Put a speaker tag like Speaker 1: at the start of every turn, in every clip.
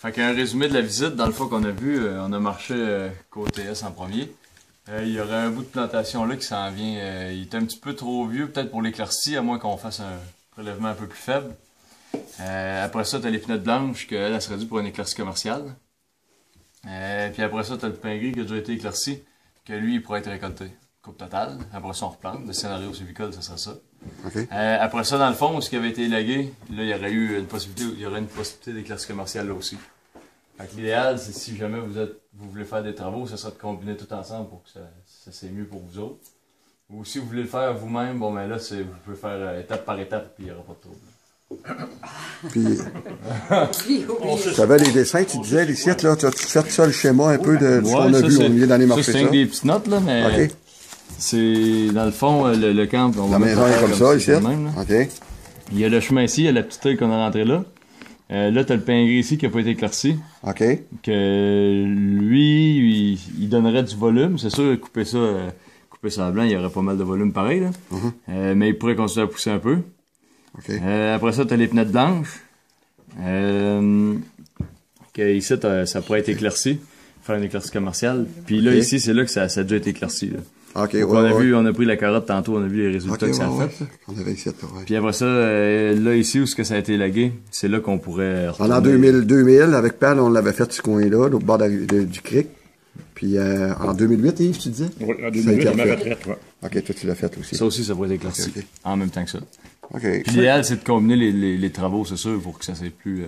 Speaker 1: Fait qu'un résumé de la visite, dans le fond qu'on a vu, on a marché côté S en premier. Il y aurait un bout de plantation là qui s'en vient. Il est un petit peu trop vieux, peut-être pour l'éclaircie, à moins qu'on fasse un prélèvement un peu plus faible. Après ça, t'as l'épinette blanche, qu'elle serait due pour une éclaircie commerciale. Puis après ça, t'as le pain gris qui a déjà été éclairci, que lui, il pourrait être récolté. Coupe totale. Après ça, on replante. Le scénario sylvicole, ce serait ça.
Speaker 2: Okay.
Speaker 1: Après ça, dans le fond, ce qui avait été élagué, là, il y aurait eu une possibilité, il y aurait une possibilité d'éclaircie commerciale là aussi. Fait que l'idéal, c'est si jamais vous voulez faire des travaux, ce serait de combiner tout ensemble pour que ça c'est mieux pour vous autres. Ou si vous voulez le faire vous-même, bon ben là, vous pouvez faire étape par étape, puis il n'y aura pas de trouble.
Speaker 2: Puis, tu avais les dessins, tu disais, les sites, là, tu as fait ça le schéma un peu de ce qu'on a vu, on vient d'aller marcher ça.
Speaker 1: C'est des petites notes, là, mais okay. C'est, dans le fond, le camp, on va
Speaker 2: la maison est comme ça, ici.
Speaker 1: Même,
Speaker 2: OK.
Speaker 1: Il y a le chemin ici, il y a la petite œil qu'on a rentré là. Là, t'as le pain gris ici qui n'a pas été éclairci.
Speaker 2: OK.
Speaker 1: Que lui, il donnerait du volume. C'est sûr, couper ça à blanc, il y aurait pas mal de volume pareil, là. Mais il pourrait continuer à pousser un peu.
Speaker 2: Okay.
Speaker 1: Après ça, t'as les fenêtres blanches. Que ici, ça pourrait être éclairci. Faire une éclaircie commerciale. Puis là, ici, c'est là que ça a déjà été éclairci, là.
Speaker 2: Okay,
Speaker 1: on a pris la carotte tantôt, on a vu les résultats que ça a fait.
Speaker 2: On avait ici,
Speaker 1: Puis après ça, là, ici, où ce que ça a été élagué, c'est là qu'on pourrait retourner.
Speaker 2: En 2000, avec Pal, on l'avait fait ce coin-là, au bord du creek. Puis en 2008, Yves, tu disais?
Speaker 3: Oui, en 2008, c'est ma retraite, ouais.
Speaker 2: OK, toi, tu l'as fait aussi.
Speaker 1: Ça aussi, ça pourrait être éclairci. En même temps que ça.
Speaker 2: OK.
Speaker 1: Puis l'idéal, c'est de combiner les travaux, c'est sûr, pour que ça soit plus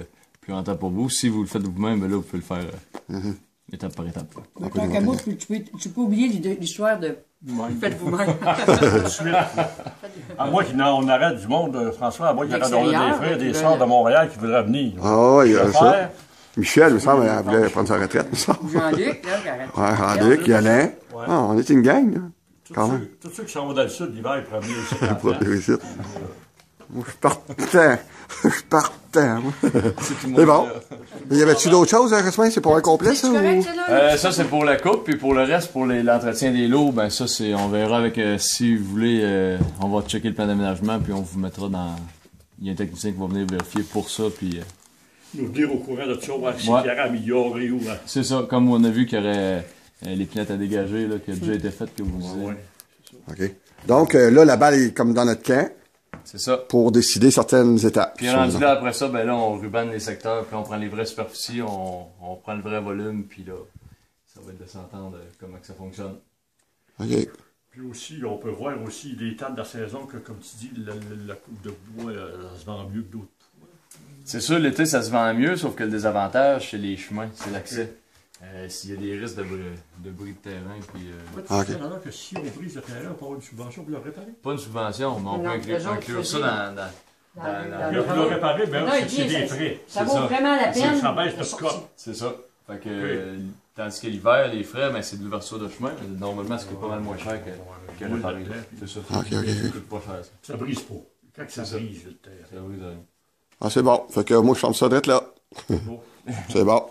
Speaker 1: rentable pour vous. Si vous le faites vous-même, ben là, vous pouvez le faire étape par étape.
Speaker 4: Donc, tant qu'à moi, tu peux oublier l'histoire de faites vous-même.
Speaker 3: À moi on arrête du monde, François, à moi qui aurait des frères, des sœurs de Montréal qui voudraient venir.
Speaker 2: Ah oui, il y a ça. Michel, il me semble, elle voulait prendre sa retraite, me semble.
Speaker 4: Jean-Luc, là, qui arrête.
Speaker 2: Ouais, Jean-Luc, Yolin. Ouais. Ah, on est une gang, là.
Speaker 3: Tous ceux qui s'en vont dans le sud l'hiver, ils pourraient venir ici.
Speaker 2: Moi, je partais. C'est bon. Y avait-tu d'autres choses, Rasmin? C'est pour un complet, ça?
Speaker 1: Ça, c'est pour la coupe. Puis pour le reste, pour l'entretien des lots, ben ça, on verra avec, si vous voulez, on va checker le plan d'aménagement, puis on vous mettra dans... Il y a un technicien qui va venir vérifier pour ça, puis...
Speaker 3: Nous venir au courant de ça, voir si il y aurait amélioré ou...
Speaker 1: C'est ça, comme on a vu qu'il y aurait les pinettes à dégager, là, qui a déjà été faites, que vous disiez.
Speaker 3: Ouais,
Speaker 2: OK. Donc, là, la balle est comme dans notre camp.
Speaker 1: C'est ça.
Speaker 2: Pour décider certaines étapes.
Speaker 1: Puis rendu là, après ça, ben là, on rubane les secteurs, puis on prend les vraies superficies, on prend le vrai volume, puis là, ça va être de s'entendre comment que ça fonctionne.
Speaker 2: OK.
Speaker 3: Puis aussi, on peut voir aussi des temps de la saison que, comme tu dis, la coupe de bois, ça se vend mieux que d'autres.
Speaker 1: C'est sûr, l'été, ça se vend mieux, sauf que le désavantage, c'est les chemins, c'est l'accès. S'il y a des risques de bris de terrain, puis...
Speaker 3: Okay. Alors que si on brise le terrain, on peut avoir une subvention pour le réparer?
Speaker 1: Pas une subvention, mais on peut inclure ça dans
Speaker 3: pour le réparer, ben, c'est des frais.
Speaker 4: Ça vaut vraiment la peine.
Speaker 3: Ça baisse de score.
Speaker 1: C'est ça. Fait que, tandis que l'hiver, les frais, ben, c'est de l'ouverture de chemin. Normalement, c'est pas mal moins cher que réparer. C'est ça.
Speaker 2: OK.
Speaker 1: Ça coûte pas cher.
Speaker 3: Ça brise pas. Quand ça brise le terrain.
Speaker 1: Ça brise rien.
Speaker 2: Ah, c'est bon. Fait que moi, je ferme ça d'être là. C'est bon.